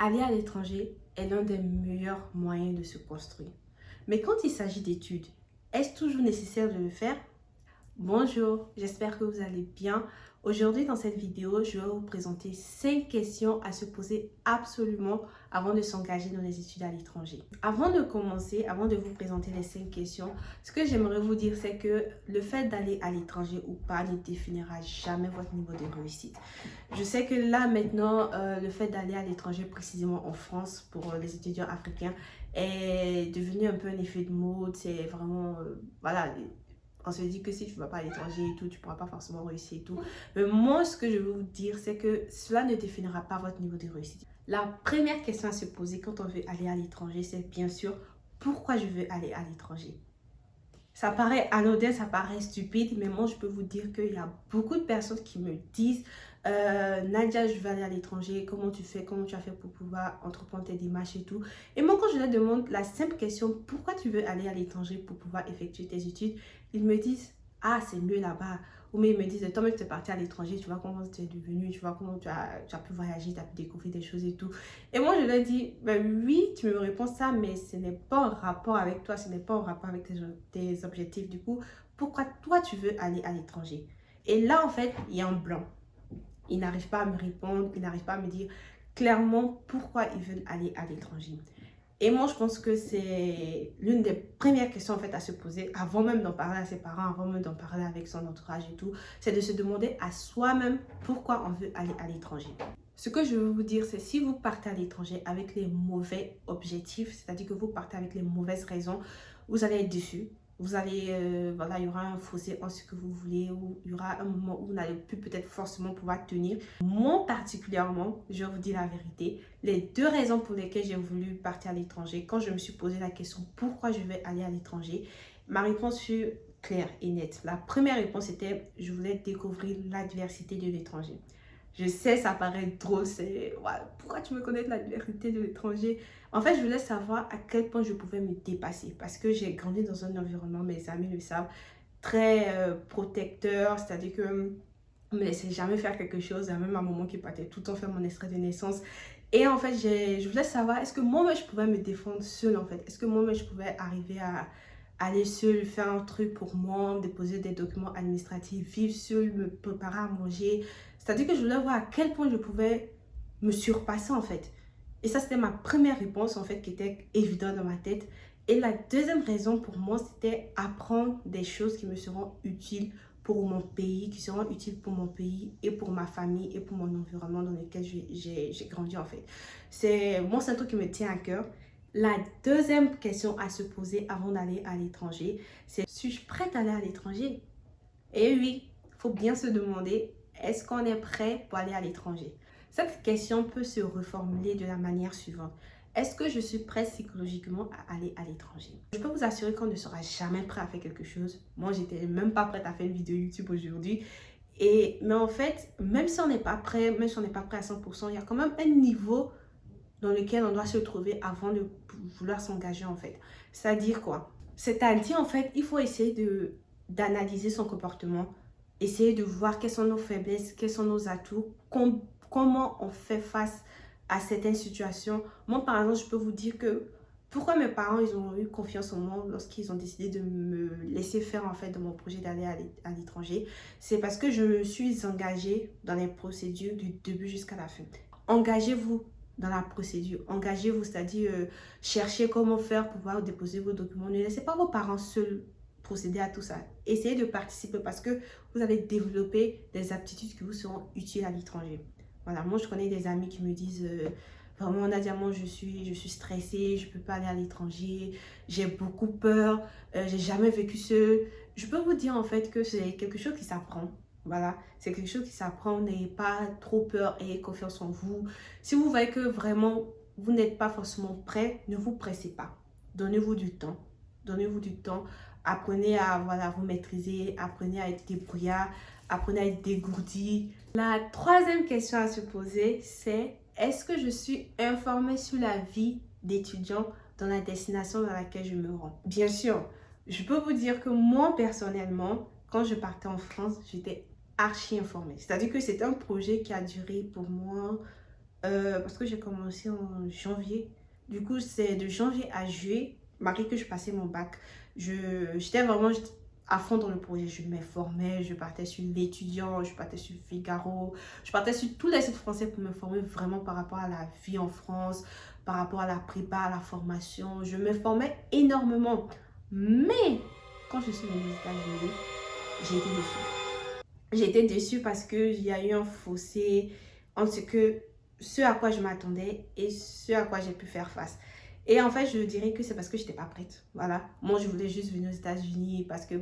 Aller à l'étranger est l'un des meilleurs moyens de se construire. Mais quand il s'agit d'études, est-ce toujours nécessaire de le faire? Bonjour, j'espère que vous allez bien. Aujourd'hui, dans cette vidéo, je vais vous présenter 5 questions à se poser absolument avant de s'engager dans les études à l'étranger. Avant de commencer, avant de vous présenter les 5 questions, ce que j'aimerais vous dire, c'est que le fait d'aller à l'étranger ou pas ne définira jamais votre niveau de réussite. Je sais que là, maintenant, le fait d'aller à l'étranger, précisément en France, pour les étudiants africains, est devenu un peu un effet de mode. C'est vraiment, voilà, on se dit que si tu ne vas pas à l'étranger et tout, tu ne pourras pas forcément réussir et tout. Mais moi, ce que je veux vous dire, c'est que cela ne définira pas votre niveau de réussite. La première question à se poser quand on veut aller à l'étranger, c'est bien sûr, pourquoi je veux aller à l'étranger? Ça paraît anodin, ça paraît stupide, mais moi, je peux vous dire qu'il y a beaucoup de personnes qui me disent Nadia, je veux aller à l'étranger, comment tu fais, comment tu as fait pour pouvoir entreprendre tes démarches et tout. Et moi, quand je leur demande la simple question, pourquoi tu veux aller à l'étranger pour pouvoir effectuer tes études, ils me disent, ah, c'est mieux là-bas. Ou mais ils me disent, toi-même, tu es parti à l'étranger, tu vois comment tu es devenu, tu vois comment tu as pu voyager, tu as pu découvrir des choses et tout. Et moi, je leur dis, ben oui, tu me réponds ça, mais ce n'est pas en rapport avec toi, ce n'est pas en rapport avec tes objectifs. Du coup, pourquoi toi, tu veux aller à l'étranger? Et là, en fait, il y a un blanc. Ils n'arrivent pas à me répondre, ils n'arrivent pas à me dire clairement pourquoi ils veulent aller à l'étranger. Et moi, je pense que c'est l'une des premières questions en fait à se poser avant même d'en parler à ses parents, avant même d'en parler avec son entourage et tout, c'est de se demander à soi-même pourquoi on veut aller à l'étranger. Ce que je veux vous dire, c'est si vous partez à l'étranger avec les mauvais objectifs, c'est-à-dire que vous partez avec les mauvaises raisons, vous allez être déçu. Vous allez, voilà, il y aura un fossé en ce que vous voulez, ou il y aura un moment où vous n'allez plus peut-être forcément pouvoir tenir. Moi particulièrement, je vais vous dire la vérité, les deux raisons pour lesquelles j'ai voulu partir à l'étranger, quand je me suis posé la question pourquoi je vais aller à l'étranger, ma réponse fut claire et nette. La première réponse était je voulais découvrir l'adversité de l'étranger. Je sais, ça paraît drôle, c'est ouais, pourquoi tu me connais de la diversité de l'étranger? En fait, je voulais savoir à quel point je pouvais me dépasser parce que j'ai grandi dans un environnement, mes amis le savent, très protecteur, c'est-à-dire que on me laissait jamais faire quelque chose. Il y a même un moment qui partait tout le temps faire mon extrait de naissance. Et en fait, je voulais savoir, est-ce que moi-même, je pouvais me défendre seule, en fait? Est-ce que moi-même, je pouvais arriver à aller seule, faire un truc pour moi, déposer des documents administratifs, vivre seule, me préparer à manger? C'est-à-dire que je voulais voir à quel point je pouvais me surpasser, en fait. Et ça, c'était ma première réponse, en fait, qui était évidente dans ma tête. Et la deuxième raison pour moi, c'était apprendre des choses qui me seront utiles pour mon pays, qui seront utiles pour mon pays et pour ma famille et pour mon environnement dans lequel j'ai grandi en fait. Moi, c'est un truc qui me tient à cœur. La deuxième question à se poser avant d'aller à l'étranger, c'est suis-je prête à aller à l'étranger? Et oui, il faut bien se demander, est-ce qu'on est prêt pour aller à l'étranger? Cette question peut se reformuler de la manière suivante. Est-ce que je suis prête psychologiquement à aller à l'étranger? Je peux vous assurer qu'on ne sera jamais prêt à faire quelque chose. Moi, j'étais même pas prête à faire une vidéo YouTube aujourd'hui. Mais en fait, même si on n'est pas prêt, même si on n'est pas prêt à 100%, il y a quand même un niveau dans lequel on doit se trouver avant de vouloir s'engager en fait. C'est-à-dire quoi? C'est-à-dire en fait, il faut essayer d'analyser son comportement, essayer de voir quelles sont nos faiblesses, quels sont nos atouts, comment on fait face à certaines situations. Moi, par exemple, je peux vous dire que pourquoi mes parents, ils ont eu confiance en moi lorsqu'ils ont décidé de me laisser faire en fait dans mon projet d'aller à l'étranger. C'est parce que je me suis engagée dans les procédures du début jusqu'à la fin. Engagez-vous dans la procédure. Engagez-vous, c'est-à-dire cherchez comment faire pour pouvoir déposer vos documents. Ne laissez pas vos parents seuls procéder à tout ça. Essayez de participer parce que vous allez développer des aptitudes qui vous seront utiles à l'étranger. Voilà, moi je connais des amis qui me disent vraiment Nadia, moi je suis stressée, je ne peux pas aller à l'étranger, j'ai beaucoup peur, j'ai jamais vécu seule. Je peux vous dire en fait que c'est quelque chose qui s'apprend. Voilà, c'est quelque chose qui s'apprend, n'ayez pas trop peur, ayez confiance en vous. Si vous voyez que vraiment vous n'êtes pas forcément prêt, ne vous pressez pas. Donnez-vous du temps. Donnez-vous du temps. Apprenez à voilà, vous maîtriser, apprenez à être débrouillard, apprenez à être dégourdi. La troisième question à se poser, c'est est-ce que je suis informée sur la vie d'étudiant dans la destination dans laquelle je me rends? Bien sûr, je peux vous dire que moi personnellement, quand je partais en France, j'étais archi informée. C'est-à-dire que c'était un projet qui a duré pour moi parce que j'ai commencé en janvier. Du coup, c'est de janvier à juillet, malgré que je passais mon bac. J'étais vraiment à fond dans le projet. Je m'informais, je partais sur l'étudiant, je partais sur Figaro, je partais sur tous les sites français pour me former vraiment par rapport à la vie en France, par rapport à la prépa, à la formation. Je me formais énormément. Mais quand je suis venue aux États-Unis, j'ai été déçue. J'ai été déçue parce qu'il y a eu un fossé entre ce à quoi je m'attendais et ce à quoi j'ai pu faire face. Et en fait, je dirais que c'est parce que je n'étais pas prête. Voilà. Moi, je voulais juste venir aux États-Unis parce que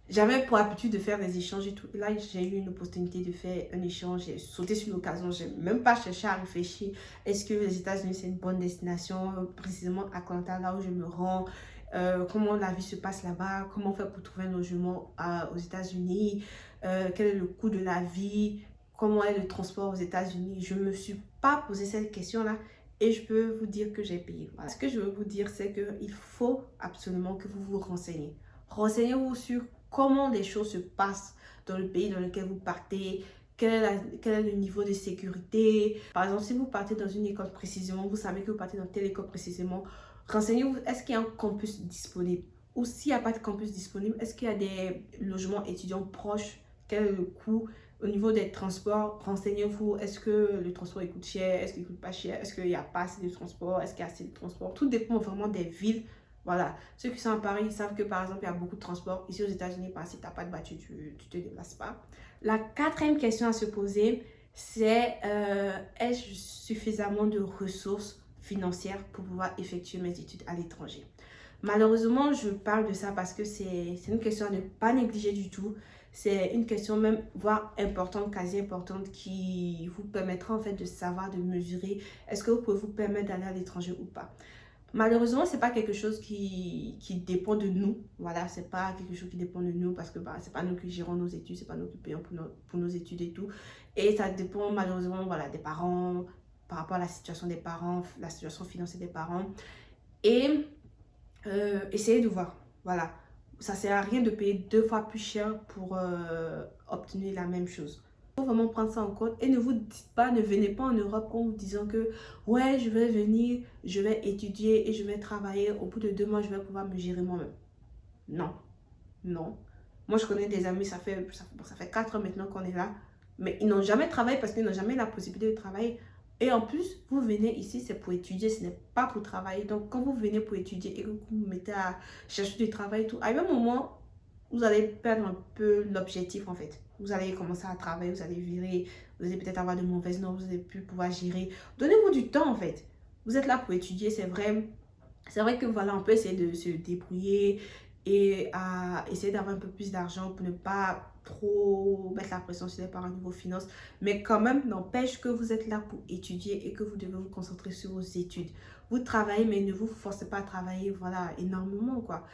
j'avais pour habitude de faire des échanges et tout. Là, j'ai eu une opportunité de faire un échange. J'ai sauté sur l'occasion. Je n'ai même pas cherché à réfléchir. Est-ce que les États-Unis, c'est une bonne destination? Précisément à Atlanta, là où je me rends. Comment la vie se passe là-bas? Comment on fait pour trouver un logement aux États-Unis? Quel est le coût de la vie? Comment est le transport aux États-Unis? Je ne me suis pas posé cette question-là. Et je peux vous dire que j'ai payé. Voilà. Ce que je veux vous dire, c'est qu'il faut absolument que vous vous renseignez. Renseignez-vous sur comment les choses se passent dans le pays dans lequel vous partez, quel est le niveau de sécurité. Par exemple, si vous partez dans une école précisément, vous savez que vous partez dans telle école précisément, renseignez-vous, est-ce qu'il y a un campus disponible? Ou s'il n'y a pas de campus disponible, est-ce qu'il y a des logements étudiants proches? Quel est le coût? Au niveau des transports, renseignez-vous, est-ce que le transport il coûte cher? Est-ce qu'il ne coûte pas cher? Est-ce qu'il n'y a pas assez de transport? Est-ce qu'il y a assez de transport? Tout dépend vraiment des villes. Voilà. Ceux qui sont à Paris, ils savent que par exemple, il y a beaucoup de transport. Ici aux États-Unis, si tu n'as pas de voiture, tu ne te déplaces pas. La quatrième question à se poser, c'est ai-je suffisamment de ressources financières pour pouvoir effectuer mes études à l'étranger? Malheureusement, je parle de ça parce que c'est une question à ne pas négliger du tout. C'est une question même, voire importante, quasi importante, qui vous permettra en fait de savoir, de mesurer est-ce que vous pouvez vous permettre d'aller à l'étranger ou pas. Malheureusement, c'est pas quelque chose qui dépend de nous. Voilà, c'est pas quelque chose qui dépend de nous parce que c'est pas nous qui gérons nos études, c'est pas nous qui payons pour nos études et tout. Et ça dépend malheureusement voilà, des parents, par rapport à la situation des parents, la situation financière des parents. Et essayez de voir. Voilà. Ça sert à rien de payer 2 fois plus cher pour obtenir la même chose. Il faut vraiment prendre ça en compte et ne vous dites pas, ne venez pas en Europe en vous disant que ouais, je vais venir, je vais étudier et je vais travailler. Au bout de 2 mois, je vais pouvoir me gérer moi-même. Non, non. Moi, je connais des amis, ça fait 4 ans maintenant qu'on est là, mais ils n'ont jamais travaillé parce qu'ils n'ont jamais eu la possibilité de travailler. Et en plus, vous venez ici, c'est pour étudier, ce n'est pas pour travailler. Donc, quand vous venez pour étudier et que vous vous mettez à chercher du travail et tout, à un moment, vous allez perdre un peu l'objectif en fait. Vous allez commencer à travailler, vous allez virer, vous allez peut-être avoir de mauvaises notes, vous allez plus pouvoir gérer. Donnez-vous du temps en fait. Vous êtes là pour étudier, c'est vrai. C'est vrai que voilà, on peut essayer de se débrouiller et à essayer d'avoir un peu plus d'argent pour ne pas trop mettre la pression sur les parents niveau finance. Mais quand même, n'empêche que vous êtes là pour étudier et que vous devez vous concentrer sur vos études. Vous travaillez, mais ne vous forcez pas à travailler, voilà, énormément, quoi.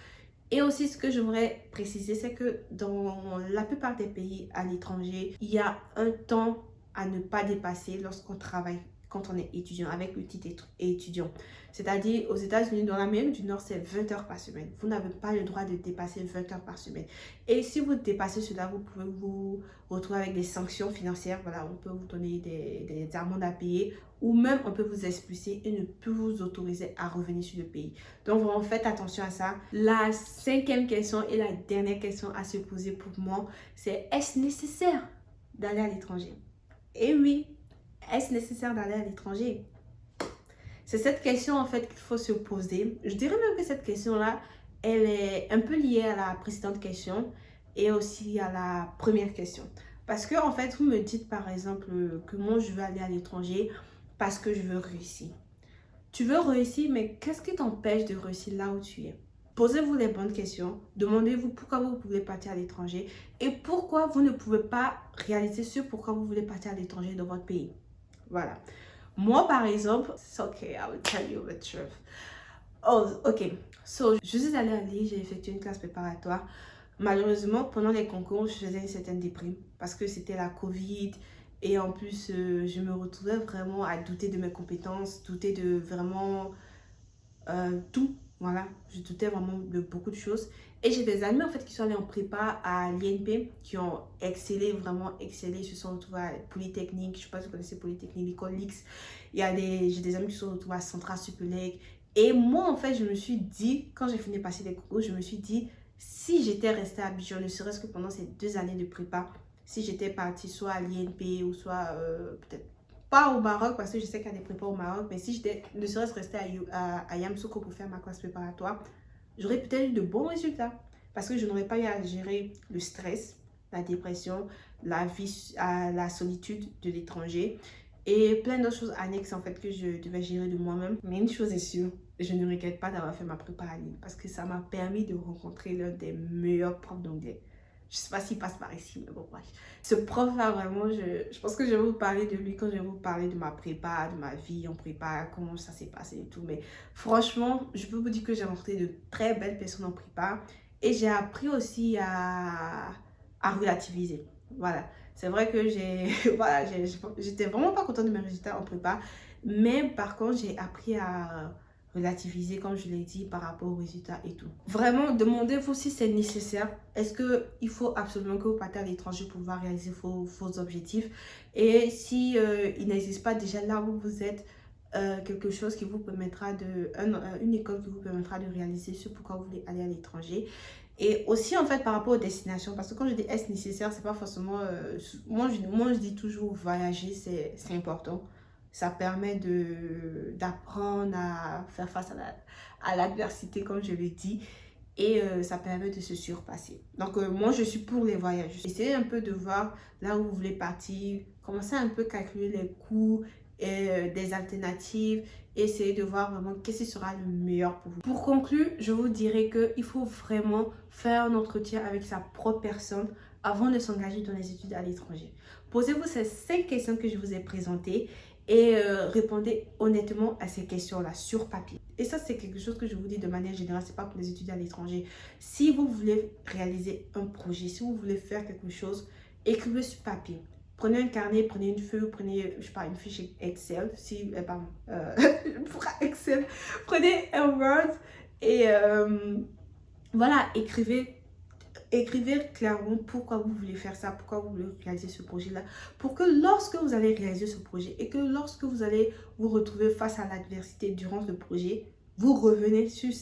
Et aussi, ce que j'aimerais préciser, c'est que dans la plupart des pays à l'étranger, il y a un temps à ne pas dépasser lorsqu'on travaille, quand on est étudiant, avec le titre étudiant. C'est-à-dire, aux États-Unis, dans l'Amérique du Nord, c'est 20 heures par semaine. Vous n'avez pas le droit de dépasser 20 heures par semaine. Et si vous dépassez cela, vous pouvez vous retrouver avec des sanctions financières. Voilà, on peut vous donner des amendes à payer ou même on peut vous expulser et ne plus vous autoriser à revenir sur le pays. Donc, vraiment, faites attention à ça. La cinquième question et la dernière question à se poser pour moi, c'est est-ce nécessaire d'aller à l'étranger? Et oui, est-ce nécessaire d'aller à l'étranger? C'est cette question en fait qu'il faut se poser. Je dirais même que cette question-là, elle est un peu liée à la précédente question et aussi à la première question. Parce que en fait, vous me dites par exemple que moi je veux aller à l'étranger parce que je veux réussir. Tu veux réussir, mais qu'est-ce qui t'empêche de réussir là où tu es? Posez-vous les bonnes questions. Demandez-vous pourquoi vous voulez partir à l'étranger et pourquoi vous ne pouvez pas réaliser ce pourquoi vous voulez partir à l'étranger dans votre pays. Voilà. Moi, par exemple, it's okay, I will tell you the truth. Oh, ok. So, je suis allée à Lille, j'ai effectué une classe préparatoire. Malheureusement, pendant les concours, je faisais une certaine déprime parce que c'était la Covid. Et en plus, je me retrouvais vraiment à douter de mes compétences, douter de vraiment tout. Voilà, je doutais vraiment de beaucoup de choses. Et j'ai des amis en fait qui sont allés en prépa à l'INP, qui ont excellé, vraiment excellé. Ils se sont retrouvés à Polytechnique, je ne sais pas si vous connaissez Polytechnique, l'école X. J'ai des amis qui se sont retrouvés à Centrale Supélec. Et moi en fait, je me suis dit, quand j'ai fini de passer les concours, je me suis dit, si j'étais restée à Abidjan, ne serait-ce que pendant ces 2 années de prépa, si j'étais partie soit à l'INP ou soit peut-être pas au Maroc, parce que je sais qu'il y a des prépas au Maroc, mais si j'étais ne serait-ce restée à Yamoussoukro pour faire ma classe préparatoire, j'aurais peut-être eu de bons résultats. Parce que je n'aurais pas eu à gérer le stress, la dépression, la vie, la solitude de l'étranger et plein d'autres choses annexes en fait que je devais gérer de moi-même. Mais une chose est sûre, je ne regrette pas d'avoir fait ma prépa à Lille parce que ça m'a permis de rencontrer l'un des meilleurs profs d'anglais. Je ne sais pas s'il passe par ici, mais bon, bref. Ce prof-là, vraiment, je pense que je vais vous parler de lui quand je vais vous parler de ma prépa, de ma vie en prépa, comment ça s'est passé et tout. Mais franchement, je peux vous dire que j'ai rencontré de très belles personnes en prépa et j'ai appris aussi à relativiser. Voilà. C'est vrai que voilà, j'étais vraiment pas contente de mes résultats en prépa, mais par contre, j'ai appris à relativiser, comme je l'ai dit, par rapport aux résultats et tout. Vraiment, demandez-vous si c'est nécessaire. Est-ce qu'il faut absolument que vous partez à l'étranger pour pouvoir réaliser vos objectifs? Et si il n'existe pas déjà là où vous êtes, quelque chose qui vous permettra une école qui vous permettra de réaliser ce pourquoi vous voulez aller à l'étranger. Et aussi en fait par rapport aux destinations, parce que quand je dis est-ce nécessaire, c'est pas forcément moi je dis toujours voyager, c'est important. Ça permet d'apprendre à faire face à l'adversité, comme je le dis, et ça permet de se surpasser. Donc moi je suis pour les voyages. Essayez un peu de voir là où vous voulez partir, commencez un peu à calculer les coûts et des alternatives, essayez de voir vraiment qu'est-ce qui sera le meilleur pour vous. Pour conclure, je vous dirais qu'il faut vraiment faire un entretien avec sa propre personne avant de s'engager dans les études à l'étranger. Posez-vous ces 5 questions que je vous ai présentées et répondez honnêtement à ces questions-là sur papier. Et ça, c'est quelque chose que je vous dis de manière générale, c'est pas pour les étudiants à l'étranger. Si vous voulez réaliser un projet, si vous voulez faire quelque chose, écrivez sur papier. Prenez un carnet, prenez une feuille, prenez, je sais pas, une fiche Excel, pardon, pour Excel, prenez un Word et voilà, écrivez clairement pourquoi vous voulez faire ça, pourquoi vous voulez réaliser ce projet-là, pour que lorsque vous allez réaliser ce projet et que lorsque vous allez vous retrouver face à l'adversité durant ce projet, vous revenez sur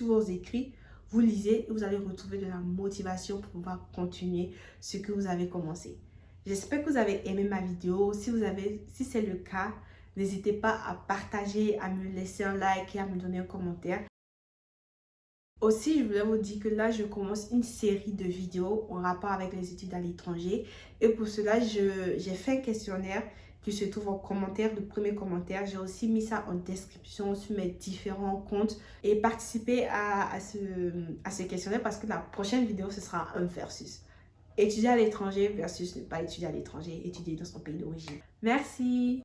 vos écrits, vous lisez et vous allez retrouver de la motivation pour pouvoir continuer ce que vous avez commencé. J'espère que vous avez aimé ma vidéo. Si c'est le cas, n'hésitez pas à partager, à me laisser un like et à me donner un commentaire. Aussi, je voulais vous dire que là, je commence une série de vidéos en rapport avec les études à l'étranger. Et pour cela, j'ai fait un questionnaire qui se trouve en commentaire, le premier commentaire. J'ai aussi mis ça en description sur mes différents comptes. Et participez à ce questionnaire parce que la prochaine vidéo, ce sera un versus. Étudier à l'étranger versus ne pas étudier à l'étranger, étudier dans son pays d'origine. Merci!